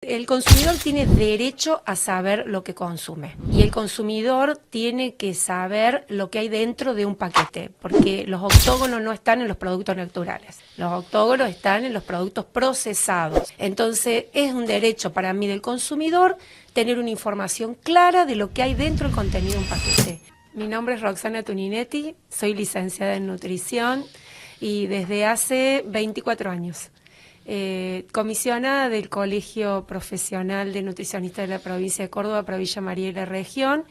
El consumidor tiene derecho a saber lo que consume y el consumidor tiene que saber lo que hay dentro de un paquete, porque los octógonos no están en los productos naturales, los octógonos están en los productos procesados. Entonces es un derecho para mí del consumidor tener una información clara de lo que hay dentro del contenido de un paquete. Mi nombre es Roxana Tuninetti, soy licenciada en nutrición y desde hace 24 años. Comisionada del Colegio Profesional de Nutricionistas de la provincia de Córdoba para Villa María y la región,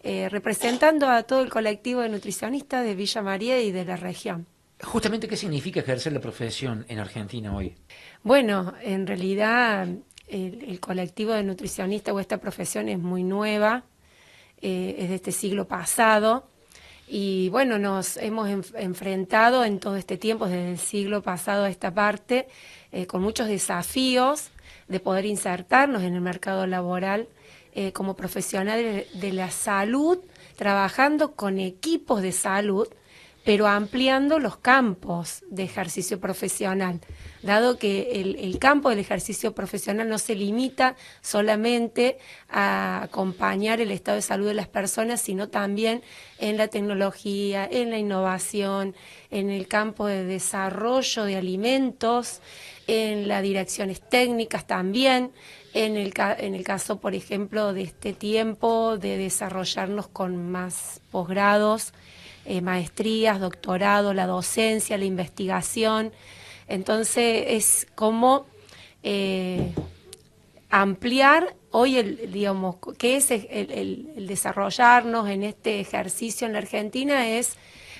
representando a todo el colectivo de nutricionistas de Villa María y de la región. Justamente, ¿qué significa ejercer la profesión en Argentina hoy? Bueno, en realidad el colectivo de nutricionistas o esta profesión es muy nueva, es de este siglo pasado. Y bueno, nos hemos enfrentado en todo este tiempo, desde el siglo pasado a esta parte, con muchos desafíos de poder insertarnos en el mercado laboral como profesionales de la salud, trabajando con equipos de salud, pero ampliando los campos de ejercicio profesional, dado que el campo del ejercicio profesional no se limita solamente a acompañar el estado de salud de las personas, sino también en la tecnología, en la innovación, en el campo de desarrollo de alimentos, en las direcciones técnicas también, en el caso, por ejemplo, de este tiempo de desarrollarnos con más posgrados, maestrías, doctorado, la docencia, la investigación. Entonces es como ampliar hoy digamos, qué es el desarrollarnos en este ejercicio en la Argentina, es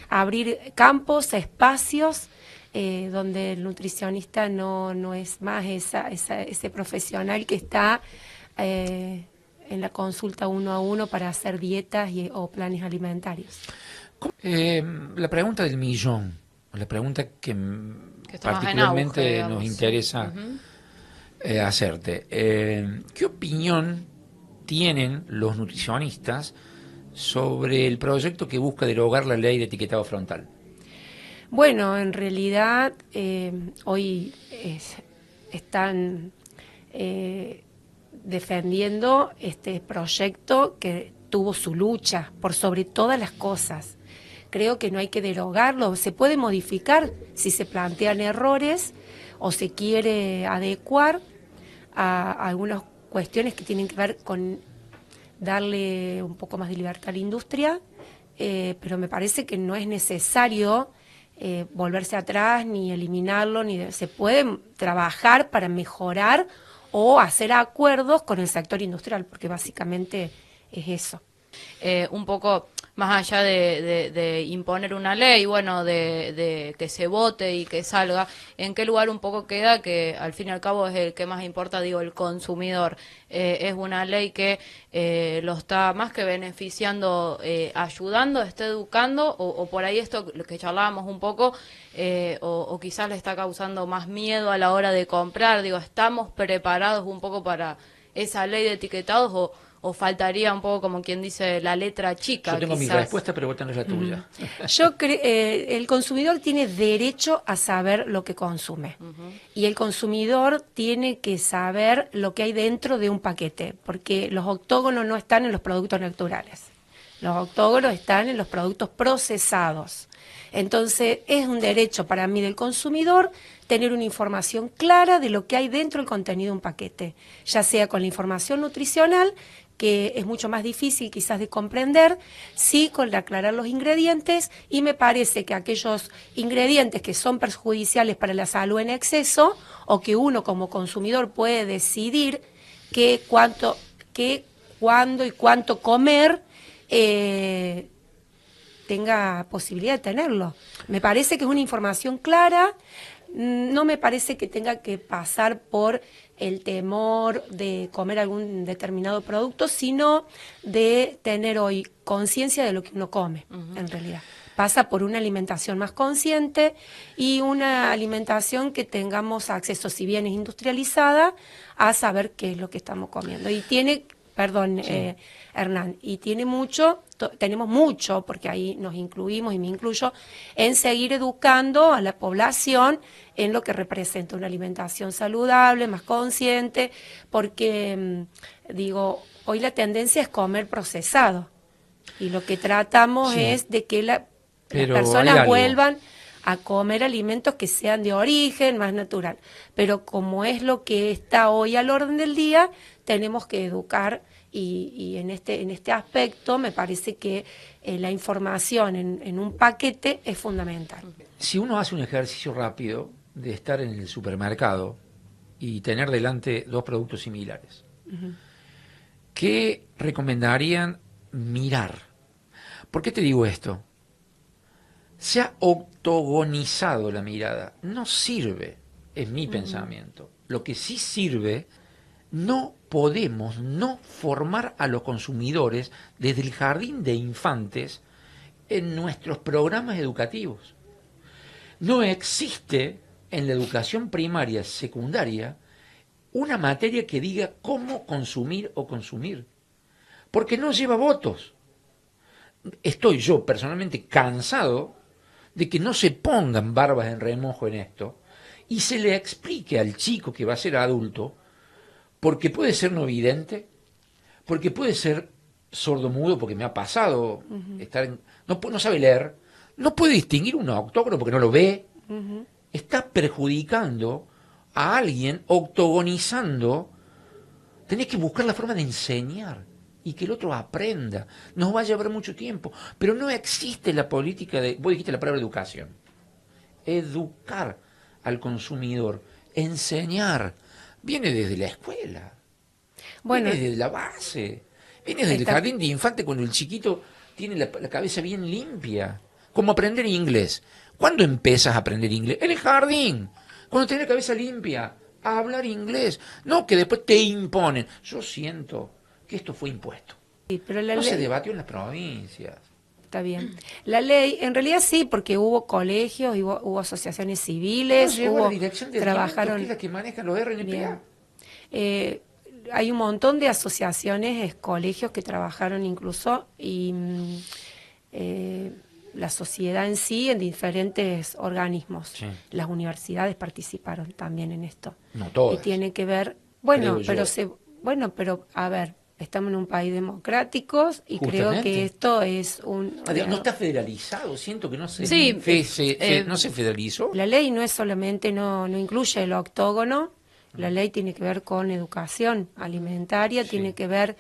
abrir campos, espacios donde el nutricionista no es más ese profesional que está en la consulta uno a uno para hacer dietas o planes alimentarios. La pregunta del millón, la pregunta que está particularmente en auge, nos interesa hacerte. ¿Qué opinión tienen los nutricionistas sobre el proyecto que busca derogar la ley de etiquetado frontal? Bueno, en realidad hoy están defendiendo este proyecto que tuvo su lucha por sobre todas las cosas. Creo que no hay que derogarlo, se puede modificar si se plantean errores o se quiere adecuar a algunas cuestiones que tienen que ver con darle un poco más de libertad a la industria, pero me parece que no es necesario volverse atrás ni eliminarlo, se puede trabajar para mejorar o hacer acuerdos con el sector industrial, porque básicamente es eso. Un poco más allá de imponer una ley, bueno, de que se vote y que salga, ¿en qué lugar un poco queda que al fin y al cabo es el que más importa, digo, el consumidor? Es una ley que lo está más que beneficiando, ayudando, está educando, o por ahí esto lo que charlábamos un poco, o quizás le está causando más miedo a la hora de comprar. Digo, ¿estamos preparados un poco para esa ley de etiquetados o faltaría un poco, como quien dice, la letra chica? Yo tengo quizás mi respuesta, pero vos tenés la tuya. Yo creo el consumidor tiene derecho a saber lo que consume y el consumidor tiene que saber lo que hay dentro de un paquete, porque los octógonos no están en los productos naturales, los octógonos están en los productos procesados. Entonces es un derecho para mí del consumidor tener una información clara de lo que hay dentro del contenido de un paquete, ya sea con la información nutricional, que es mucho más difícil quizás de comprender, sí con aclarar los ingredientes, y me parece que aquellos ingredientes que son perjudiciales para la salud en exceso, o que uno como consumidor puede decidir cuándo y cuánto comer, tenga posibilidad de tenerlo. Me parece que es una información clara, no me parece que tenga que pasar por el temor de comer algún determinado producto, sino de tener hoy conciencia de lo que uno come, en realidad. Pasa por una alimentación más consciente y una alimentación que tengamos acceso, si bien es industrializada, a saber qué es lo que estamos comiendo. Y tiene perdón, Hernán, y tenemos mucho, porque ahí nos incluimos y me incluyo, en seguir educando a la población en lo que representa una alimentación saludable, más consciente, porque, hoy la tendencia es comer procesado, y lo que tratamos es de que las personas vuelvan a comer alimentos que sean de origen, más natural. Pero como es lo que está hoy al orden del día, tenemos que educar y en este aspecto me parece que la información en un paquete es fundamental. Si uno hace un ejercicio rápido de estar en el supermercado y tener delante dos productos similares, ¿qué recomendarían mirar? ¿Por qué te digo esto? Se ha octogonizado la mirada. No sirve, es mi pensamiento. Lo que sí sirve, no podemos no formar a los consumidores desde el jardín de infantes en nuestros programas educativos. No existe en la educación primaria, secundaria, una materia que diga cómo consumir o consumir, porque no lleva votos. Estoy yo personalmente cansado de que no se pongan barbas en remojo en esto y se le explique al chico que va a ser adulto, porque puede ser no vidente, porque puede ser sordomudo, porque me ha pasado no sabe leer, no puede distinguir un octógono porque no lo ve, está perjudicando a alguien, octogonizando. Tenés que buscar la forma de enseñar y que el otro aprenda. Nos va a llevar mucho tiempo, pero no existe la política de, vos dijiste la palabra educación, educar al consumidor, enseñar, viene desde la escuela, viene desde la base, viene desde el jardín de infante cuando el chiquito tiene la cabeza bien limpia, como aprender inglés. ¿Cuándo empiezas a aprender inglés? En el jardín, cuando tenés la cabeza limpia, a hablar inglés, no que después te imponen. Yo siento que esto fue impuesto. Sí, pero la no ley se debatió en las provincias. Está bien. La ley, en realidad sí, porque hubo colegios, hubo asociaciones civiles, llegó la dirección de trabajaron, que es la que maneja los RNPA. Hay un montón de asociaciones, colegios que trabajaron incluso, y la sociedad en sí, en diferentes organismos. Sí. Las universidades participaron también en esto. No todas. Y tiene que ver, pero a ver, estamos en un país democrático y creo que esto es un... No está federalizado, siento que no se, no se federalizó. La ley no es solamente, no incluye el octógono, la ley tiene que ver con educación alimentaria, tiene que ver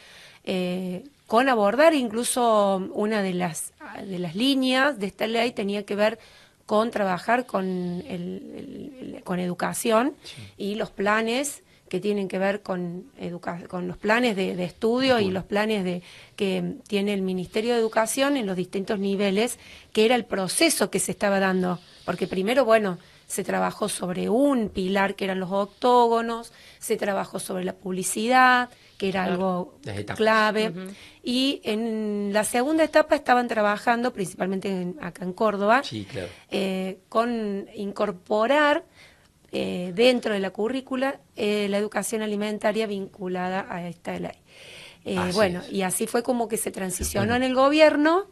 con abordar incluso una de las líneas de esta ley tenía que ver con trabajar con con educación y los planes que tienen que ver con los planes de estudio y los planes que tiene el Ministerio de Educación en los distintos niveles, que era el proceso que se estaba dando. Porque primero, se trabajó sobre un pilar que eran los octógonos, se trabajó sobre la publicidad, que era algo clave, y en la segunda etapa estaban trabajando, principalmente acá en Córdoba, con incorporar dentro de la currícula la educación alimentaria vinculada a esta ley. Y así fue como que se transicionó en el gobierno.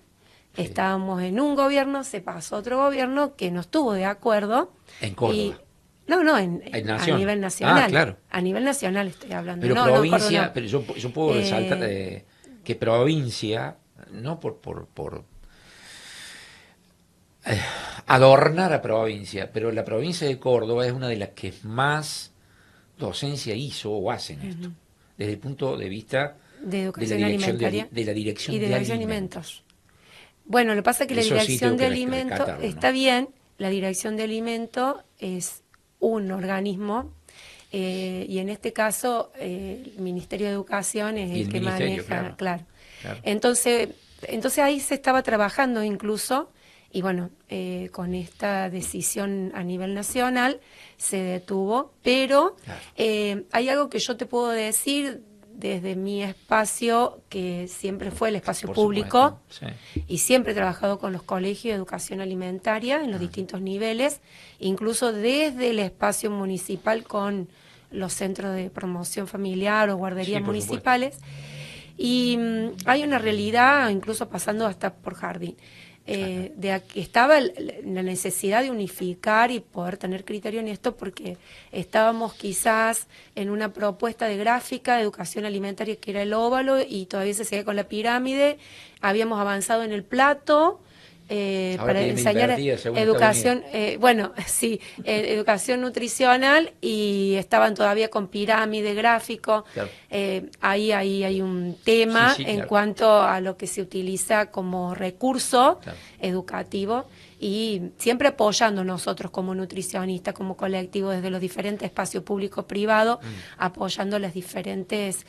Estábamos en un gobierno, se pasó a otro gobierno que no estuvo de acuerdo. En Córdoba. A nivel nacional. Claro. A nivel nacional estoy hablando. Pero provincia, pero yo puedo resaltar que provincia, no por adornar a provincia, pero la provincia de Córdoba es una de las que más docencia hizo o hacen esto, desde el punto de vista de educación alimentaria de la dirección y de alimentos. Bueno, lo que pasa es que la Eso dirección de alimentos está bien, la dirección de alimentos es un organismo y en este caso el Ministerio de Educación es el que maneja, claro. Entonces ahí se estaba trabajando incluso y con esta decisión a nivel nacional se detuvo, pero hay algo que yo te puedo decir desde mi espacio, que siempre fue el espacio público, y siempre he trabajado con los colegios de educación alimentaria en los distintos niveles, incluso desde el espacio municipal con los centros de promoción familiar o guarderías municipales. Y hay una realidad, incluso pasando hasta por jardín, de que estaba la necesidad de unificar y poder tener criterio en esto, porque estábamos quizás en una propuesta de gráfica de educación alimentaria que era el óvalo y todavía se seguía con la pirámide. Habíamos avanzado en el plato. Para enseñar educación, sí, educación nutricional, y estaban todavía con pirámide, gráfico. Claro. Ahí hay un tema en claro. cuanto a lo que se utiliza como recurso Claro. educativo, y siempre apoyando nosotros como nutricionistas, como colectivo, desde los diferentes espacios públicos privados, apoyando a los diferentes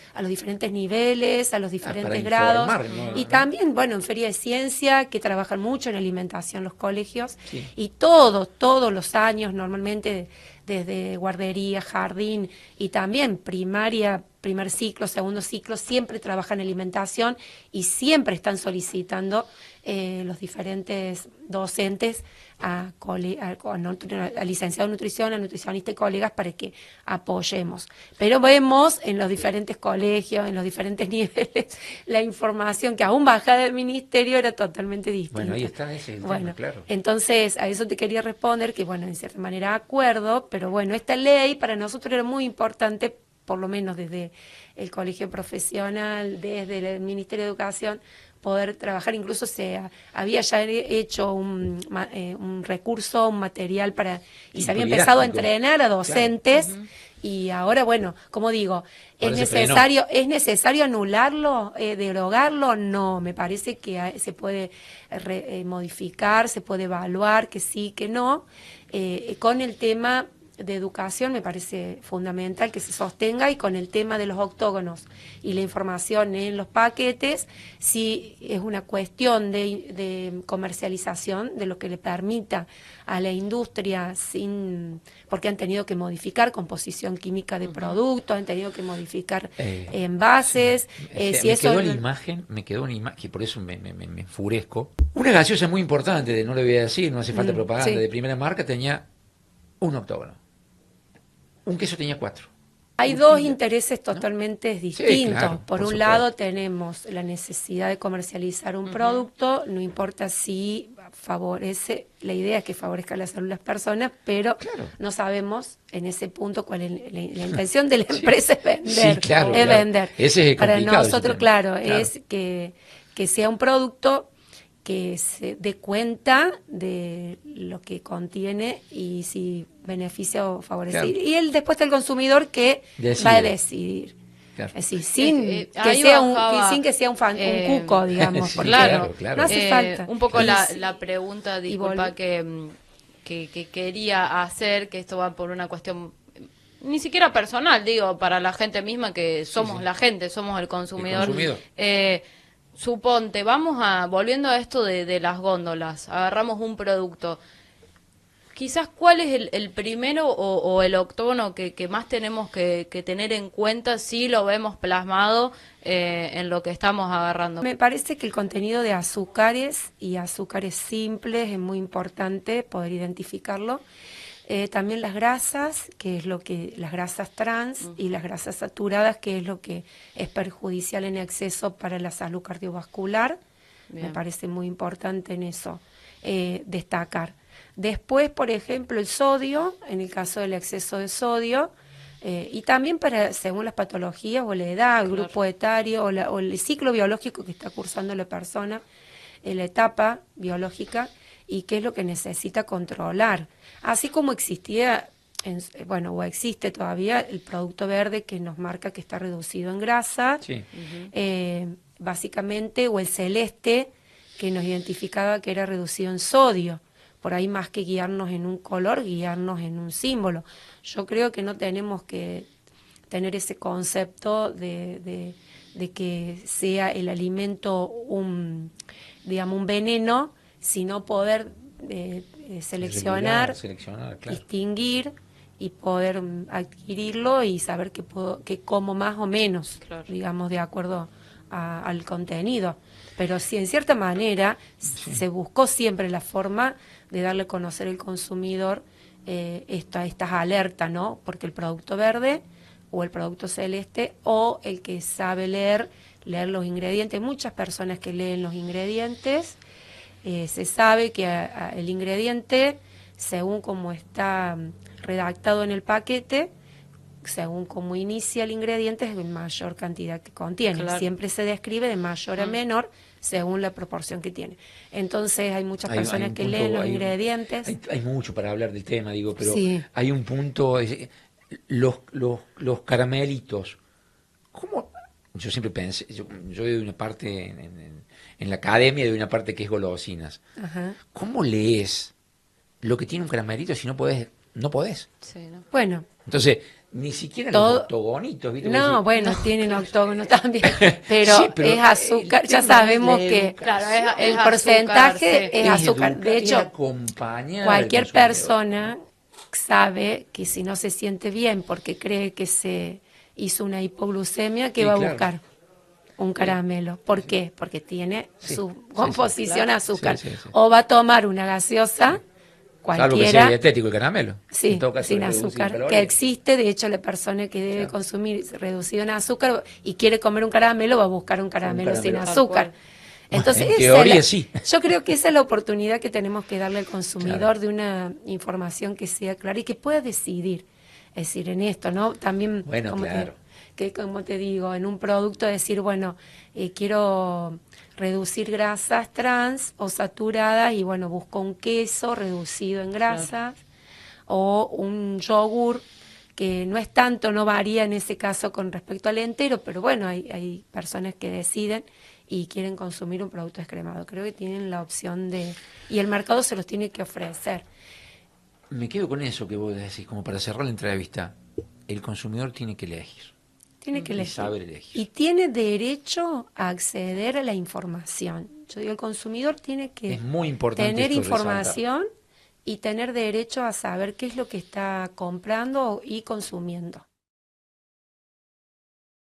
niveles, a los diferentes grados, ¿no? y también, bueno, en Feria de Ciencia, que trabajan mucho en alimentación los colegios, Sí. y todos los años, normalmente desde guardería, jardín y también primaria, primer ciclo, segundo ciclo, siempre trabajan en alimentación y siempre están solicitando los diferentes docentes a licenciado en nutrición, a nutricionista y colegas para que apoyemos. Pero vemos en los diferentes colegios, en los diferentes niveles, la información que aún bajada del ministerio era totalmente distinta. Bueno, ahí está ese tema, claro. Entonces, a eso te quería responder que, bueno, en cierta manera acuerdo, pero bueno, esta ley para nosotros era muy importante, por lo menos desde el colegio profesional, desde el Ministerio de Educación, poder trabajar. Incluso había ya hecho un recurso, un material y se había empezado a entrenar a docentes. Claro. Y ahora, bueno, como digo, ¿es necesario anularlo, derogarlo? No, me parece que se puede modificar, se puede evaluar, que sí, que no. Con el tema de educación me parece fundamental que se sostenga, y con el tema de los octógonos y la información en los paquetes, sí es una cuestión de comercialización, de lo que le permita a la industria, porque han tenido que modificar composición química de productos, han tenido que modificar envases. Me quedó una imagen, que por eso me enfurezco. Una gaseosa muy importante, no le voy a decir, no hace falta propaganda, de primera marca, tenía un octógono. Un queso tenía 4. Hay dos intereses totalmente distintos. Sí, claro, por un lado tenemos la necesidad de comercializar un producto, no importa si favorece, la idea es que favorezca la salud de las personas, pero no sabemos en ese punto cuál es la intención de la empresa. Es vender. Sí, claro, es vender. Ese es para complicado, nosotros, es que sea un producto que se dé cuenta de lo que contiene y si beneficia o favorece. Claro. Y después está el consumidor que va a decidir. Claro. Es decir, sin que sea un cuco, digamos. Sí, claro. No hace falta. Un poco la pregunta, disculpa, que quería hacer, que esto va por una cuestión ni siquiera personal, digo, para la gente misma, que somos la gente, somos el consumidor. Suponte, volviendo a esto de las góndolas, agarramos un producto. Quizás, ¿cuál es el primero o el octógono que más tenemos que tener en cuenta si lo vemos plasmado en lo que estamos agarrando? Me parece que el contenido de azúcares y azúcares simples es muy importante poder identificarlo. También las grasas, las grasas trans y las grasas saturadas, que es lo que es perjudicial en exceso para la salud cardiovascular. Bien. Me parece muy importante en eso destacar. Después, por ejemplo, el sodio, en el caso del exceso de sodio, y también según las patologías o la edad, el grupo etario o el ciclo biológico que está cursando la persona, la etapa biológica, y qué es lo que necesita controlar. Así como existía, o existe todavía el producto verde que nos marca que está reducido en grasa, básicamente, o el celeste que nos identificaba que era reducido en sodio. Por ahí, más que guiarnos en un color, guiarnos en un símbolo. Yo creo que no tenemos que tener ese concepto de que sea el alimento un veneno, sino poder seleccionar, claro, distinguir y poder adquirirlo y saber que como más o menos, claro, digamos, de acuerdo al contenido. Pero sí, en cierta manera, se buscó siempre la forma de darle a conocer al consumidor estas alertas, ¿no? Porque el producto verde o el producto celeste, o el que sabe leer los ingredientes. Hay muchas personas que leen los ingredientes. Se sabe que el ingrediente, según como está redactado en el paquete, según cómo inicia el ingrediente, es de mayor cantidad que contiene. Claro. Siempre se describe de mayor a menor según la proporción que tiene. Entonces hay muchas personas un que punto, leen los ingredientes. Hay mucho para hablar del tema, digo, pero Sí. hay un punto, los caramelitos. ¿Cómo? Yo siempre pensé, yo doy una parte en la academia, doy una parte que es golosinas. Ajá. ¿Cómo lees lo que tiene un caramelito si no podés? No podés. Sí, ¿no? Bueno, Entonces, ni siquiera Todo- los octogonitos, ¿viste? no, Vos decís, bueno, tienen octógono también, pero, Sí, pero es azúcar, el ya tema sabemos es la que educación. Claro, es el azúcar, porcentaje sí. es azúcar. educar, De es hecho, acompañar al cualquier consumidor. persona sabe que si no se siente bien porque cree que se hizo una hipoglucemia, ¿qué Sí, va a claro. buscar? Un caramelo. ¿Por qué? Porque tiene Sí, su sí, composición claro. azúcar. Sí, sí, sí. O va a tomar una gaseosa, Salvo que sea cualquiera, dietético el caramelo. sí, En todo caso, sin es reducido en azúcar, que calorías. existe. De hecho, la persona que debe Claro. consumir reducido en azúcar y quiere comer un caramelo, va a buscar un caramelo sin caramelo. Tal azúcar. cual. Entonces, En esa es teoría, la- sí. yo creo que esa es la oportunidad que tenemos que darle al consumidor Claro. de una información que sea clara y que pueda decidir. Es decir, en esto, ¿no? También, Bueno, como claro. como te digo, en un producto decir, bueno, quiero reducir grasas trans o saturadas y bueno, busco un queso reducido en grasas o un yogur que no es tanto, no varía en ese caso con respecto al entero, pero bueno, hay personas que deciden y quieren consumir un producto descremado. Creo que tienen la opción de... Y el mercado se los tiene que ofrecer. Me quedo con eso que vos decís, como para cerrar la entrevista. El consumidor tiene que elegir. Tiene que Y elegir. saber elegir. Y tiene derecho a acceder a la información. Yo digo, el consumidor tiene que Es muy importante tener esto de información y tener derecho a saber qué es lo que está comprando y consumiendo.